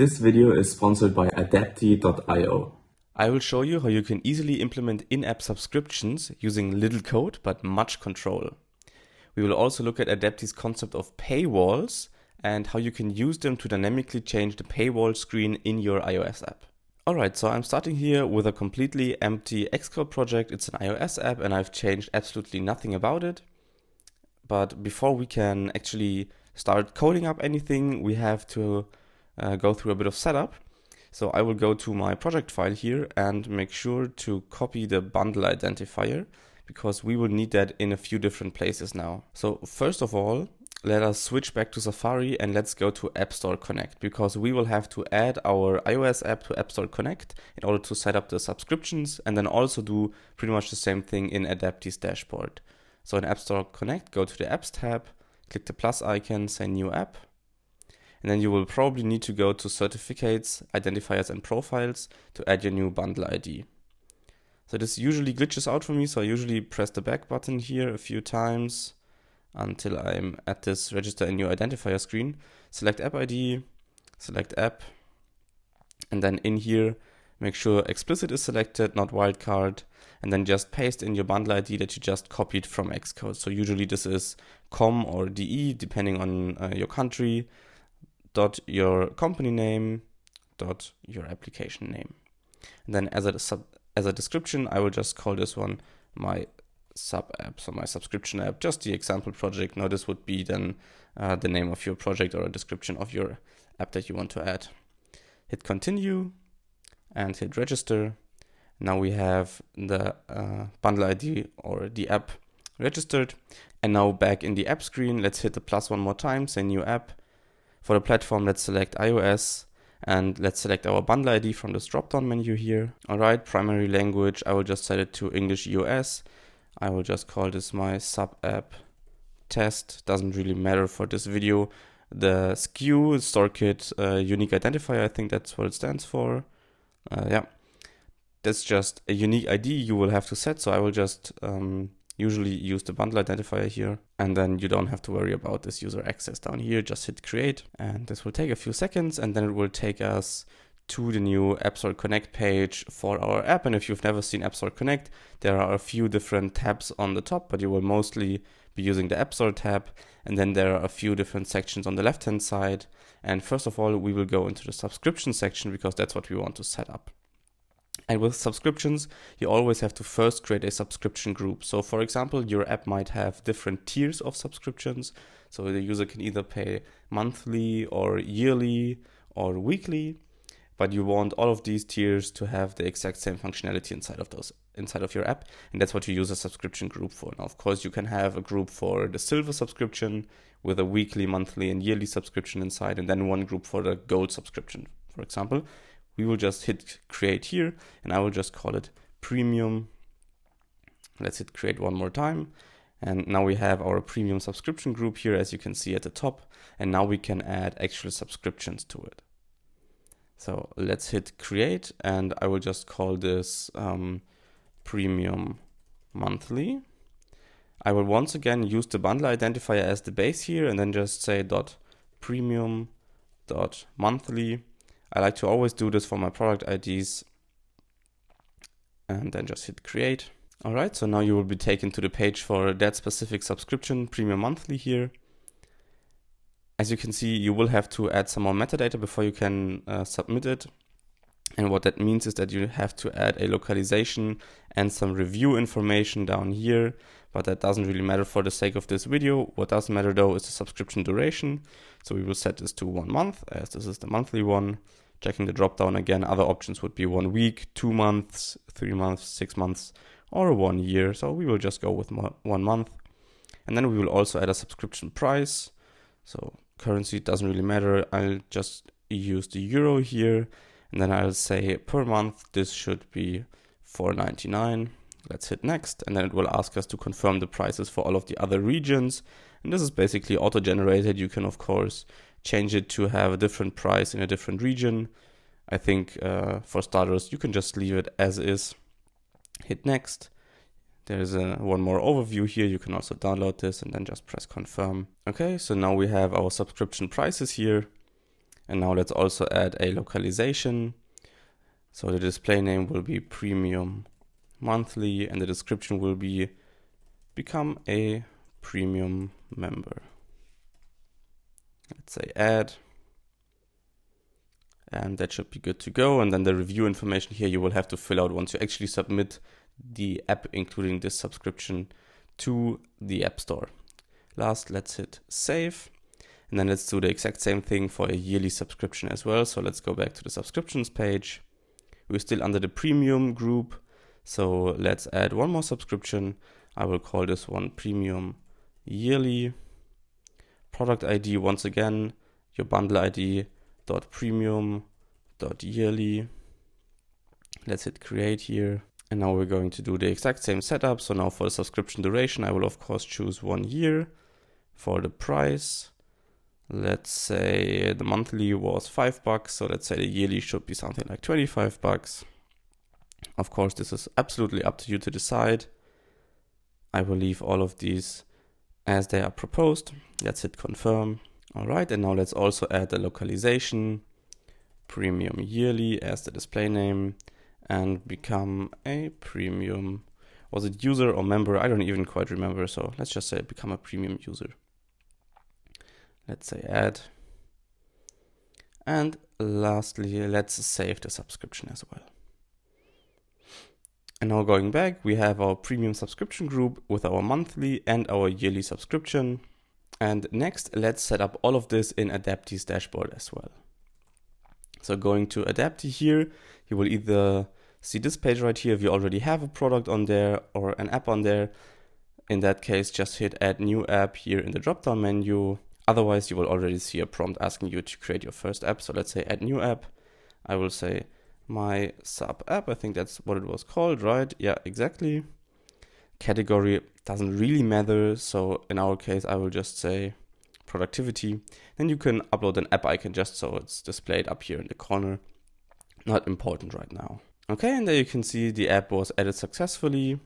This video is sponsored by Adapty.io. I will show you how you can easily implement in-app subscriptions using little code but much control. We will also look at Adapty's concept of paywalls and how you can use them to dynamically change the paywall screen in your iOS app. Alright, so I'm starting here with a completely empty Xcode project. It's an iOS app and I've changed absolutely nothing about it. But before we can actually start coding up anything, we have to go through a bit of setup. So I will go to my project file here and make sure to copy the bundle identifier because we will need that in a few different places now. So first of all, let us switch back to Safari and let's go to App Store Connect because we will have to add our iOS app to App Store Connect in order to set up the subscriptions and then also do pretty much the same thing in Adapty's dashboard. So in App Store Connect, go to the Apps tab, click the plus icon, say New App. And then you will probably need to go to Certificates, Identifiers and Profiles to add your new bundle ID. So this usually glitches out for me, so I usually press the back button here a few times until I'm at this Register a New Identifier screen. Select App ID, select App, and then in here, make sure Explicit is selected, not Wildcard, and then just paste in your bundle ID that you just copied from Xcode. So usually this is com or de, depending on your country, dot your company name, dot your application name. And then as a description, I will just call this one my sub app, so my subscription app, just the example project. Now this would be then the name of your project or a description of your app that you want to add. Hit continue and hit register. Now we have the bundle ID or the app registered. And now back in the app screen, let's hit the plus one more time, say new app. For the platform, let's select iOS and let's select our bundle ID from this drop-down menu here. All right, primary language, I will just set it to English US. I will just call this my sub app test. Doesn't really matter for this video. The SKU, StoreKit unique identifier, I think that's what it stands for. Yeah, that's just a unique ID you will have to set. So I will just usually use the bundle identifier here, and then you don't have to worry about this user access down here. Just hit create, and this will take a few seconds, and then it will take us to the new App Store Connect page for our app. And if you've never seen App Store Connect, there are a few different tabs on the top, but you will mostly be using the App Store tab. And then there are a few different sections on the left-hand side. And first of all, we will go into the subscription section because that's what we want to set up. And with subscriptions, you always have to first create a subscription group. So for example, your app might have different tiers of subscriptions. So the user can either pay monthly or yearly or weekly, but you want all of these tiers to have the exact same functionality inside of your app. And that's what you use a subscription group for. Now, of course, you can have a group for the silver subscription with a weekly, monthly and yearly subscription inside, and then one group for the gold subscription, for example. We will just hit create here and I will just call it premium. Let's hit create one more time. And now we have our premium subscription group here, as you can see at the top. And now we can add actual subscriptions to it. So let's hit create and I will just call this premium monthly. I will once again use the bundle identifier as the base here and then just say .premium.monthly. I like to always do this for my product IDs and then just hit create. All right, so now you will be taken to the page for that specific subscription, premium monthly here. As you can see, you will have to add some more metadata before you can submit it. And what that means is that you have to add a localization and some review information down here, but that doesn't really matter for the sake of this video. What does matter though is the subscription duration. So we will set this to 1 month as this is the monthly one. Checking the drop down again, other options would be 1 week, 2 months, 3 months, 6 months, or 1 year. So we will just go with 1 month. And then we will also add a subscription price. So currency doesn't really matter. I'll just use the euro here. And then I'll say per month, this should be $4.99. Let's hit next. And then it will ask us to confirm the prices for all of the other regions. And this is basically auto-generated. You can, of course, change it to have a different price in a different region. I think for starters, you can just leave it as is. Hit next. There's one more overview here. You can also download this and then just press confirm. Okay, so now we have our subscription prices here. And now let's also add a localization. So the display name will be Premium Monthly and the description will be become a premium member. Let's say add. And that should be good to go. And then the review information here you will have to fill out once you actually submit the app, including this subscription, to the App Store. Last, let's hit save. And then let's do the exact same thing for a yearly subscription as well. So let's go back to the subscriptions page. We're still under the premium group. So let's add one more subscription. I will call this one Premium Yearly. Product ID, once again, your bundle ID .premium.yearly. Let's hit create here. And now we're going to do the exact same setup. So now for the subscription duration, I will of course choose 1 year. For the price, let's say the monthly was $5. So let's say the yearly should be something like $25. Of course, this is absolutely up to you to decide. I will leave all of these as they are proposed. Let's hit confirm. All right, and now let's also add the localization, Premium Yearly as the display name, and become a premium. Was it user or member? I don't even quite remember. So let's just say become a premium user. Let's say add. And lastly, let's save the subscription as well. And now going back, we have our premium subscription group with our monthly and our yearly subscription. And next, let's set up all of this in Adapty's dashboard as well. So going to Adapty here, you will either see this page right here if you already have a product on there or an app on there. In that case, just hit add new app here in the drop-down menu. Otherwise, you will already see a prompt asking you to create your first app. So let's say add new app. I will say my sub app. I think that's what it was called, right? Yeah, exactly. Category doesn't really matter. So in our case, I will just say productivity. Then you can upload an app icon just so it's displayed up here in the corner. Not important right now. Okay, and there you can see the app was added successfully.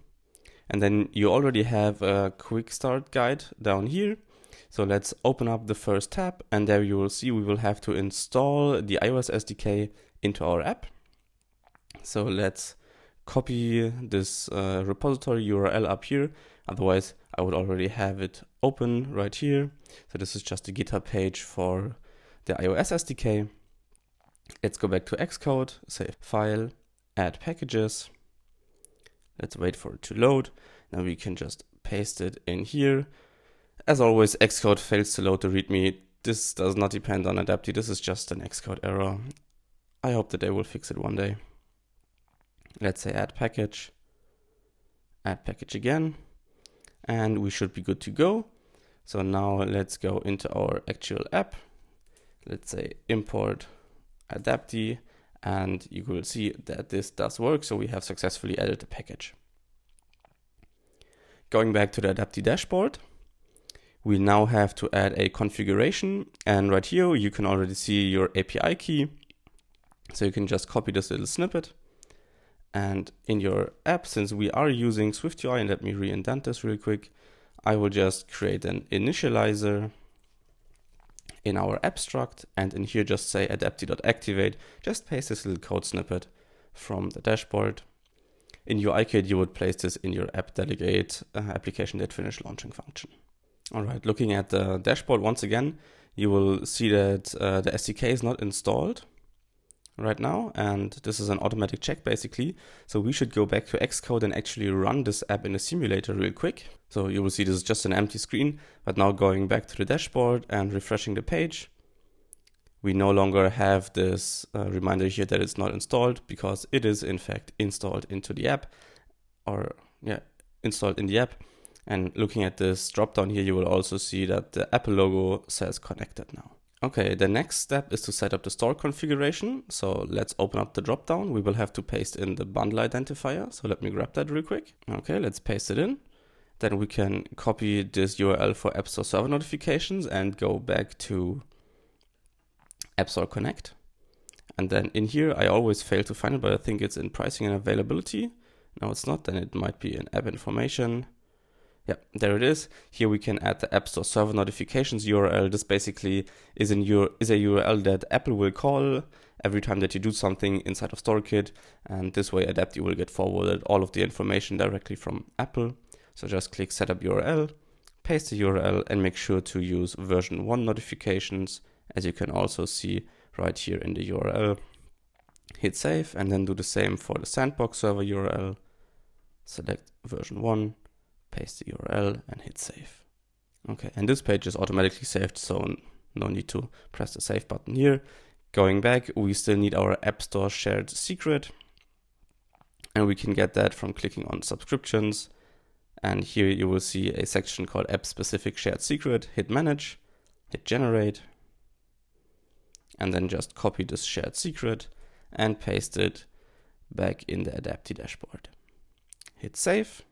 And then you already have a quick start guide down here. So let's open up the first tab, and there you will see we will have to install the iOS SDK into our app. So let's copy this repository URL up here. Otherwise, I would already have it open right here. So this is just a GitHub page for the iOS SDK. Let's go back to Xcode, say File, Add Packages. Let's wait for it to load. Now we can just paste it in here. As always, Xcode fails to load the README. This does not depend on Adapty. This is just an Xcode error. I hope that they will fix it one day. Let's say add package again, and we should be good to go. So now let's go into our actual app. Let's say import Adapty, and you will see that this does work. So we have successfully added the package. Going back to the Adapty dashboard, we now have to add a configuration, and right here you can already see your API key. So you can just copy this little snippet. And in your app, since we are using SwiftUI, and let me re-indent this real quick, I will just create an initializer in our abstract, and in here just say adapty.activate. Just paste this little code snippet from the dashboard. In your iKit, you would place this in your app delegate application that finish launching function. All right, looking at the dashboard once again, you will see that the SDK is not installed right now, and this is an automatic check basically. So we should go back to Xcode and actually run this app in the simulator real quick. So you will see this is just an empty screen, but now going back to the dashboard and refreshing the page, we no longer have this reminder here that it's not installed, because it is in fact installed into the app, installed in the app. And looking at this drop down here, you will also see that the Apple logo says connected now. Okay, the next step is to set up the store configuration. So let's open up the dropdown. We will have to paste in the bundle identifier. So let me grab that real quick. Okay, let's paste it in. Then we can copy this URL for App Store server notifications and go back to App Store Connect. And then in here, I always fail to find it, but I think it's in pricing and availability. No, it's not. Then it might be in app information. Yeah, there it is. Here we can add the App Store server notifications URL. This basically is a URL that Apple will call every time that you do something inside of StoreKit, and this way Adapty will get forwarded all of the information directly from Apple. So just click Setup URL, paste the URL, and make sure to use version 1 notifications, as you can also see right here in the URL. Hit save, and then do the same for the sandbox server URL. Select version 1, paste the URL, and hit save. Okay, and this page is automatically saved, so no need to press the save button here. Going back, we still need our App Store shared secret, and we can get that from clicking on subscriptions. And here you will see a section called App Specific Shared Secret. Hit Manage, hit Generate, and then just copy this shared secret and paste it back in the Adapty dashboard. Hit save,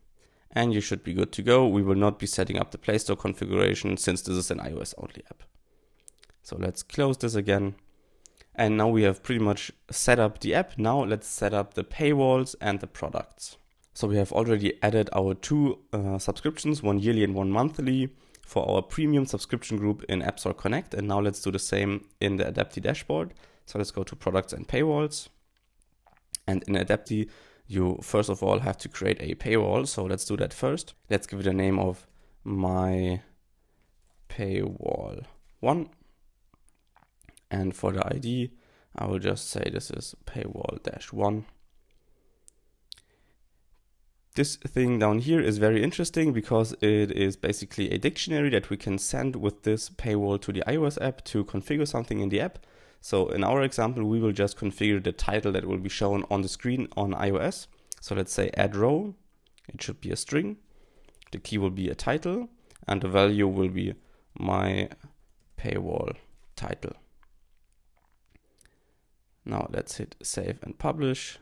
and you should be good to go. We will not be setting up the Play Store configuration since this is an iOS only app. So let's close this again. And now we have pretty much set up the app. Now let's set up the paywalls and the products. So we have already added our two subscriptions, one yearly and one monthly, for our premium subscription group in App Store Connect. And now let's do the same in the Adapty dashboard. So let's go to products and paywalls. And in Adapty, you first of all have to create a paywall. So let's do that first. Let's give it a name of my paywall 1. And for the ID, I will just say this is paywall-1. This thing down here is very interesting because it is basically a dictionary that we can send with this paywall to the iOS app to configure something in the app. So in our example, we will just configure the title that will be shown on the screen on iOS. So let's say add row. It should be a string. The key will be a title, and the value will be my paywall title. Now let's hit save and publish.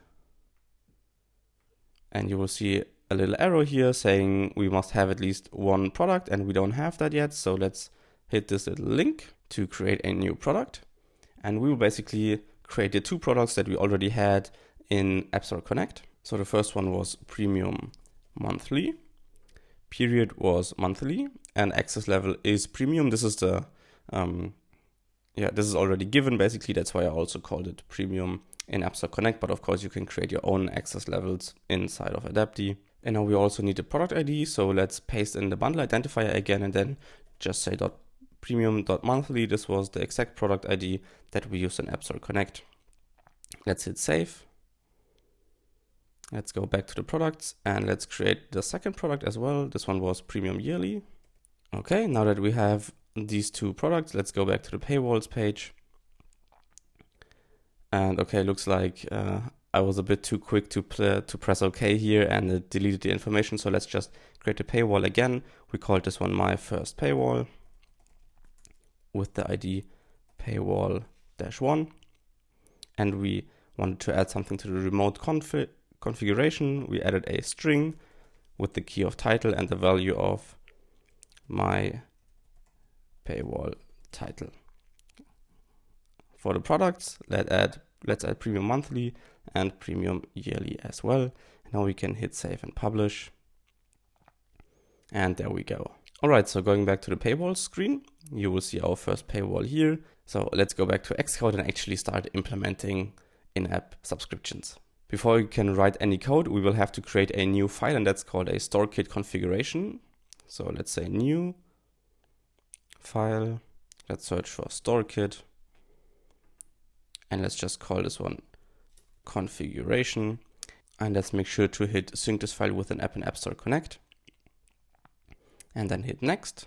And you will see a little arrow here saying we must have at least one product, and we don't have that yet. So let's hit this little link to create a new product. And we will basically create the two products that we already had in App Store Connect. So the first one was premium monthly, period was monthly, and access level is premium. This is the this is already given basically. That's why I also called it premium in App Store Connect, but of course you can create your own access levels inside of Adapty. And now we also need the product ID. So let's paste in the bundle identifier again, and then just say .premium.monthly. This was the exact product ID that we used in App Store Connect. Let's hit save. Let's go back to the products and let's create the second product as well. This one was premium yearly. Okay, now that we have these two products, let's go back to the paywalls page. And okay, looks like I was a bit too quick to press OK here, and it deleted the information. So let's just create a paywall again. We called this one my first paywall with the ID paywall-1. And we wanted to add something to the remote configuration. We added a string with the key of title and the value of my paywall title. For the products, let's add premium monthly and premium yearly as well. Now we can hit save and publish. And there we go. All right, so going back to the paywall screen, you will see our first paywall here. So let's go back to Xcode and actually start implementing in-app subscriptions. Before we can write any code, we will have to create a new file, and that's called a StoreKit configuration. So let's say new file. Let's search for StoreKit. And let's just call this one configuration. And let's make sure to hit sync this file with an app in App Store Connect. And then hit next.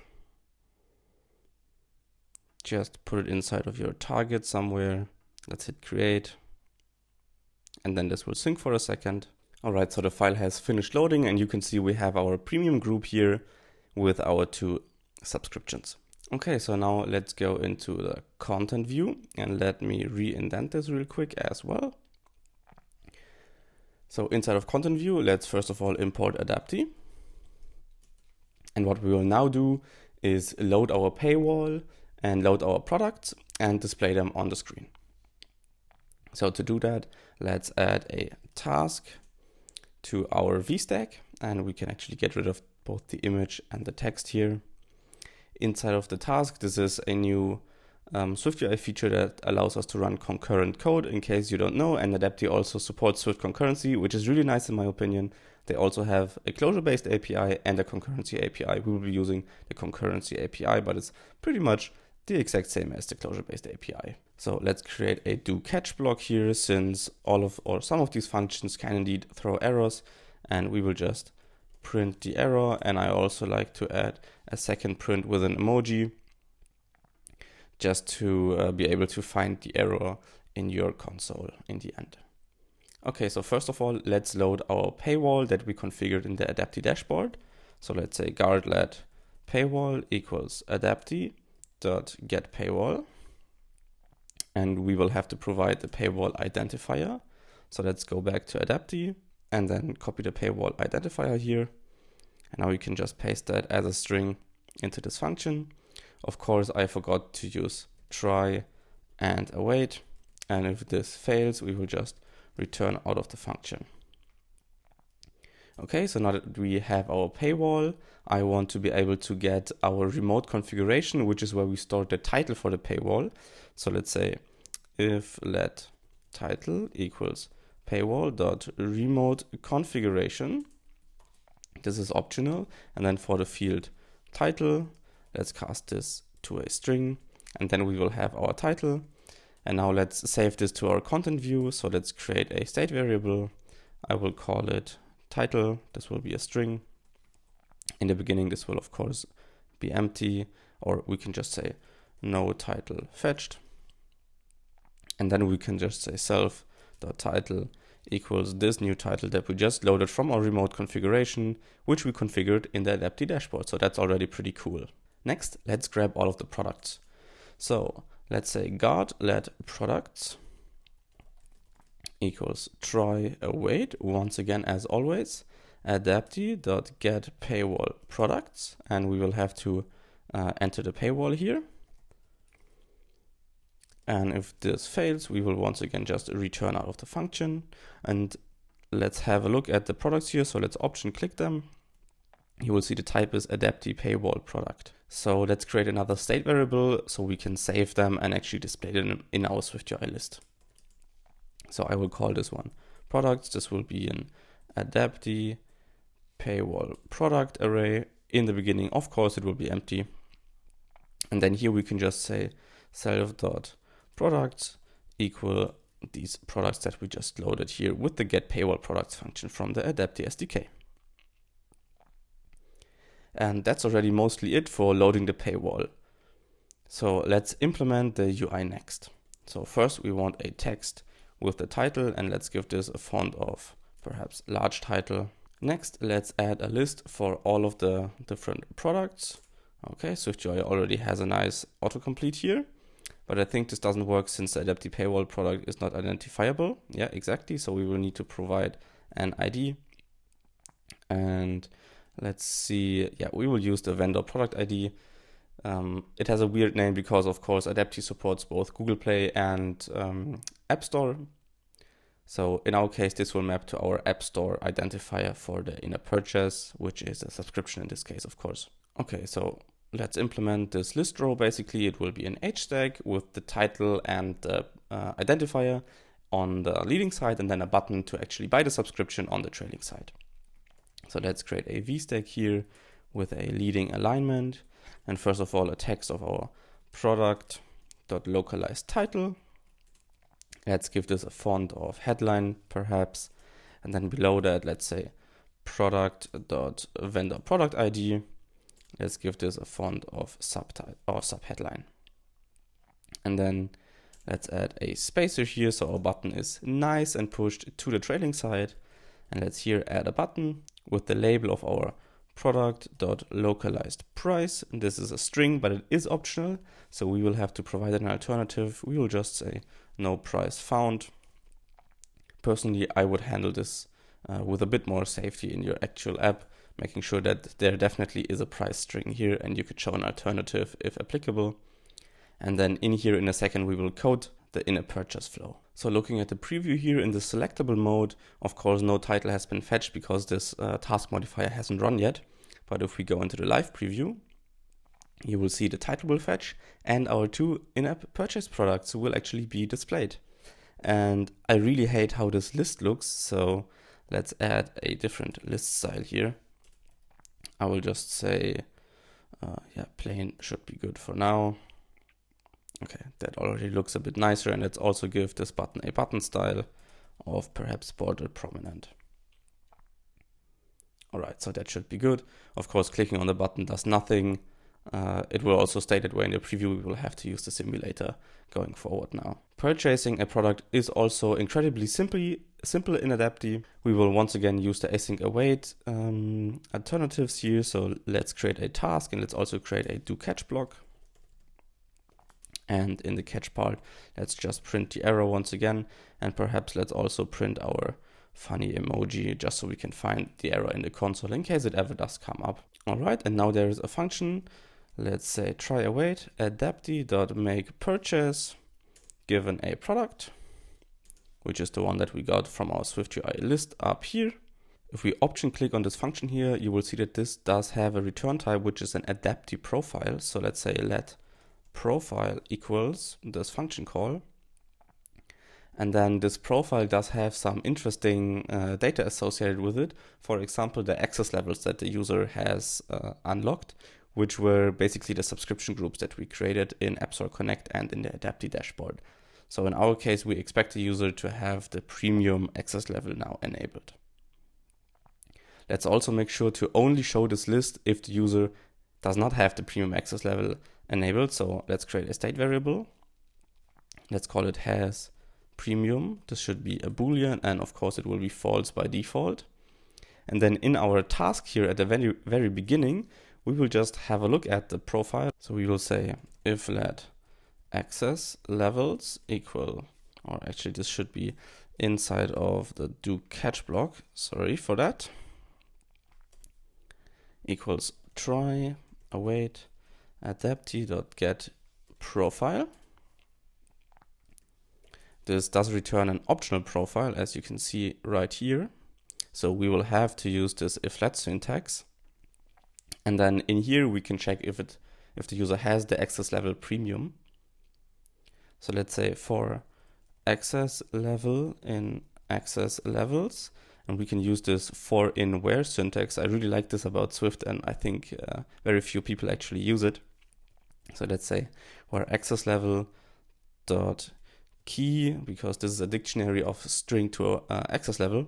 Just put it inside of your target somewhere. Let's hit create. And then this will sync for a second. All right, so the file has finished loading, and you can see we have our premium group here with our two subscriptions. Okay, so now let's go into the content view, and let me re-indent this real quick as well. So inside of content view, let's first of all import Adapty. And what we will now do is load our paywall and load our products and display them on the screen. So to do that, let's add a task to our VStack, and we can actually get rid of both the image and the text here. Inside of the task, this is a new SwiftUI feature that allows us to run concurrent code, in case you don't know, and Adapty also supports Swift concurrency, which is really nice in my opinion. They also have a closure-based API and a concurrency API. We will be using the concurrency API, but it's pretty much the exact same as the closure-based API. So let's create a do catch block here, since some of these functions can indeed throw errors, and we will just print the error. And I also like to add a second print with an emoji, just to be able to find the error in your console in the end. Okay, so first of all, let's load our paywall that we configured in the Adapty dashboard. So let's say guard-let paywall equals adapty.getPaywall. And we will have to provide the paywall identifier. So let's go back to Adapty and then copy the paywall identifier here. And now we can just paste that as a string into this function. Of course, I forgot to use try and await. And if this fails, we will just return out of the function. Okay, so now that we have our paywall, I want to be able to get our remote configuration, which is where we store the title for the paywall. So let's say if let title equals paywall.remote configuration. This is optional. And then for the field title, let's cast this to a string, and then we will have our title. And now let's save this to our content view. So let's create a state variable. I will call it title. This will be a string. In the beginning, this will of course be empty, or we can just say no title fetched. And then we can just say self.title equals this new title that we just loaded from our remote configuration, which we configured in the Adapty dashboard. So that's already pretty cool. Next, let's grab all of the products. So let's say guard-let products equals try await, once again as always, adapty.getPaywall products, and we will have to enter the paywall here. And if this fails, we will once again just return out of the function. And let's have a look at the products here. So let's option click them. You will see the type is Adapty paywall product. So let's create another state variable so we can save them and actually display them in our SwiftUI list. So I will call this one products. This will be an Adapty paywall product array. In the beginning, of course, it will be empty. And then here we can just say self.products equal these products that we just loaded here with the getPaywall products function from the Adapty SDK. And that's already mostly it for loading the paywall. So let's implement the UI next. So first we want a text with the title, and let's give this a font of perhaps large title. Next, let's add a list for all of the different products. Okay, SwiftUI already has a nice autocomplete here, but I think this doesn't work since the Adapty paywall product is not identifiable. Yeah, exactly. So we will need to provide an ID. And let's see, yeah, we will use the vendor product ID. It has a weird name because, of course, Adapty supports both Google Play and App Store. So in our case, this will map to our App Store identifier for the in-app purchase, which is a subscription in this case, of course. Okay, so let's implement this list row. Basically, it will be an H stack with the title and the identifier on the leading side, and then a button to actually buy the subscription on the trailing side. So let's create a V stack here with a leading alignment. And first of all, a text of our product.localized title. Let's give this a font of headline, perhaps. And then below that, let's say product.vendor product ID. Let's give this a font of subtitle or subheadline. And then let's add a spacer here so our button is nice and pushed to the trailing side. And let's here add a button with the label of our product.localized price. And this is a string, but it is optional. So we will have to provide an alternative. We will just say no price found. Personally, I would handle this with a bit more safety in your actual app, making sure that there definitely is a price string here and you could show an alternative if applicable. And then in here in a second, we will code the in-app purchase flow. So looking at the preview here in the selectable mode, of course, no title has been fetched because this task modifier hasn't run yet. But if we go into the live preview, you will see the title will fetch and our 2 in-app purchase products will actually be displayed. And I really hate how this list looks, so let's add a different list style here. I will just say, yeah, plain should be good for now. Okay, that already looks a bit nicer, and let's also give this button a button style of perhaps bordered prominent. All right, so that should be good. Of course, clicking on the button does nothing. It will also stay that way in the preview. We will have to use the simulator going forward now. Purchasing a product is also incredibly simple in Adapty. We will once again use the async await alternatives here. So let's create a task and let's also create a do catch block. And in the catch part, let's just print the error once again. And perhaps let's also print our funny emoji just so we can find the error in the console in case it ever does come up. All right, and now there is a function. Let's say try await adapty.makePurchase given a product, which is the one that we got from our SwiftUI list up here. If we option click on this function here, you will see that this does have a return type, which is an Adapty profile. So let's say let profile equals this function call. And then this profile does have some interesting data associated with it. For example, the access levels that the user has unlocked, which were basically the subscription groups that we created in App Store Connect and in the Adapty dashboard. So in our case, we expect the user to have the premium access level now enabled. Let's also make sure to only show this list if the user does not have the premium access level enabled. So let's create a state variable. Let's call it has premium. This should be a Boolean, and of course it will be false by default. And then in our task here at the very beginning, we will just have a look at the profile. So we will say if let access levels equal, or actually this should be inside of the do catch block, sorry for that, equals try await adapty.get profile. This does return an optional profile, as you can see right here. So we will have to use this if let syntax. And then in here, we can check if the user has the access level premium. So let's say for access level in access levels, and we can use this for in where syntax. I really like this about Swift, and I think very few people actually use it. So let's say where access level dot key, because this is a dictionary of string to access level,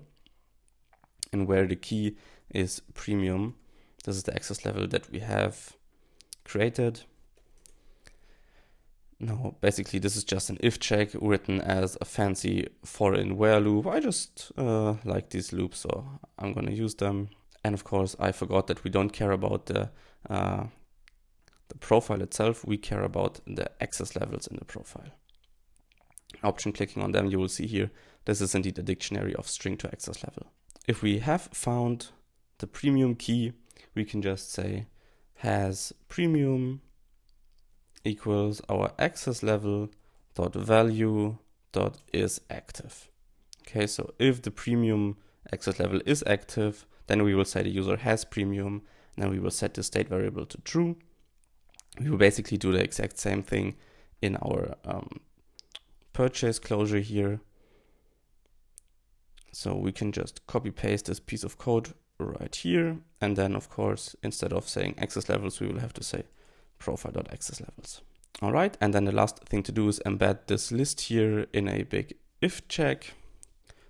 and where the key is premium. This is the access level that we have created. No, basically this is just an if check written as a fancy for in where loop. I just like these loops, so I'm going to use them. And of course, I forgot that we don't care about the profile itself. We care about the access levels in the profile. Option clicking on them, you will see here, this is indeed a dictionary of string to access level. If we have found the premium key, we can just say has premium equals our access level dot value dot is active. Okay, so if the premium access level is active, then we will say the user has premium, and then we will set the state variable to true. We will basically do the exact same thing in our purchase closure here. So we can just copy paste this piece of code right here. And then of course, instead of saying access levels, we will have to say profile.access levels. All right. And then the last thing to do is embed this list here in a big if check.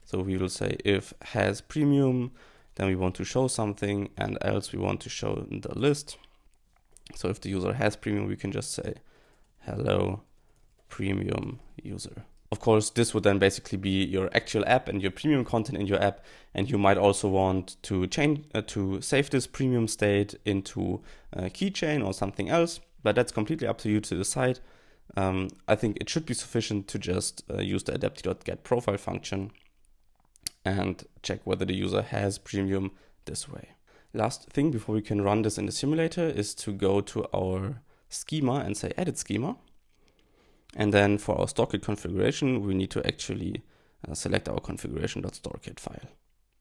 So we will say if has premium, then we want to show something, and else we want to show the list. So if the user has premium, we can just say hello premium user. Of course, this would then basically be your actual app and your premium content in your app. And you might also want to change to save this premium state into a keychain or something else, but that's completely up to you to decide. I think it should be sufficient to just use the adapty.get profile function and check whether the user has premium this way. Last thing before we can run this in the simulator is to go to our schema and say edit schema. And then for our StoreKit configuration, we need to actually select our configuration.storekit file.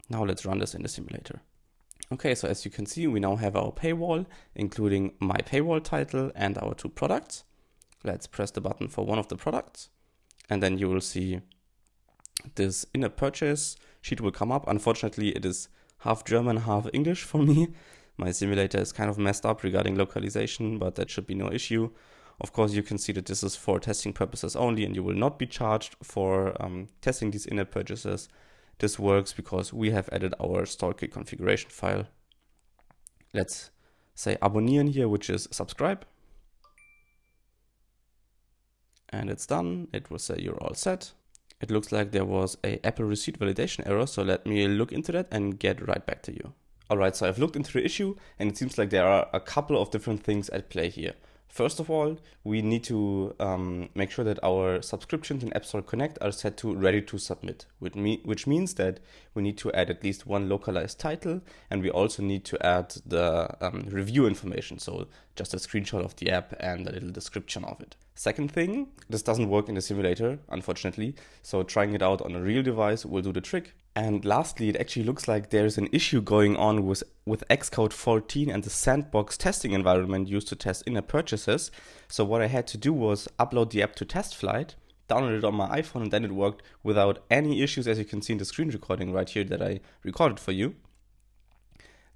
Now let's run this in the simulator. Okay, so as you can see, we now have our paywall, including my paywall title and our 2 products. Let's press the button for one of the products, and then you will see this in-app purchase sheet will come up. Unfortunately, it is half German, half English for me. My simulator is kind of messed up regarding localization, but that should be no issue. Of course, you can see that this is for testing purposes only, and you will not be charged for testing these in-app purchases. This works because we have added our StoreKit configuration file. Let's say abonnieren here, which is subscribe. And it's done. It will say you're all set. It looks like there was a Apple receipt validation error, so let me look into that and get right back to you. Alright, so I've looked into the issue, and it seems like there are a couple of different things at play here. First of all, we need to make sure that our subscriptions in App Store Connect are set to ready to submit, which means that we need to add at least one localized title, and we also need to add the review information, so just a screenshot of the app and a little description of it. Second thing, this doesn't work in the simulator, unfortunately, so trying it out on a real device will do the trick. And lastly, it actually looks like there's an issue going on with Xcode 14 and the sandbox testing environment used to test in-app purchases. So what I had to do was upload the app to TestFlight, download it on my iPhone, and then it worked without any issues, as you can see in the screen recording right here that I recorded for you.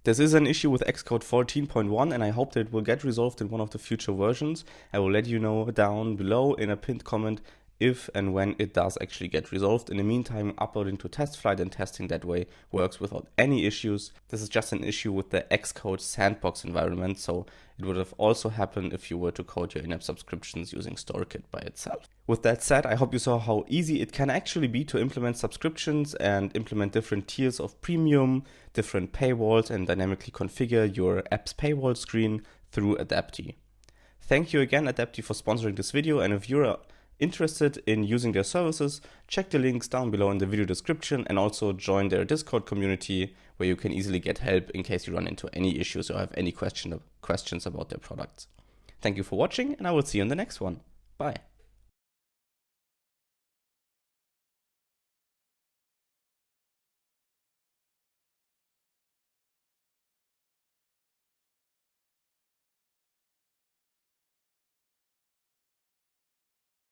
This is an issue with Xcode 14.1, and I hope that it will get resolved in one of the future versions. I will let you know down below in a pinned comment if and when it does actually get resolved. In the meantime, uploading to TestFlight and testing that way works without any issues. This is just an issue with the Xcode sandbox environment, so it would have also happened if you were to code your in-app subscriptions using StoreKit by itself. With that said, I hope you saw how easy it can actually be to implement subscriptions and implement different tiers of premium, different paywalls, and dynamically configure your app's paywall screen through Adapty. Thank you again, Adapty, for sponsoring this video, and if you're interested in using their services, check the links down below in the video description, and also join their Discord community where you can easily get help in case you run into any issues or have any questions about their products. Thank you for watching, and I will see you in the next one. Bye.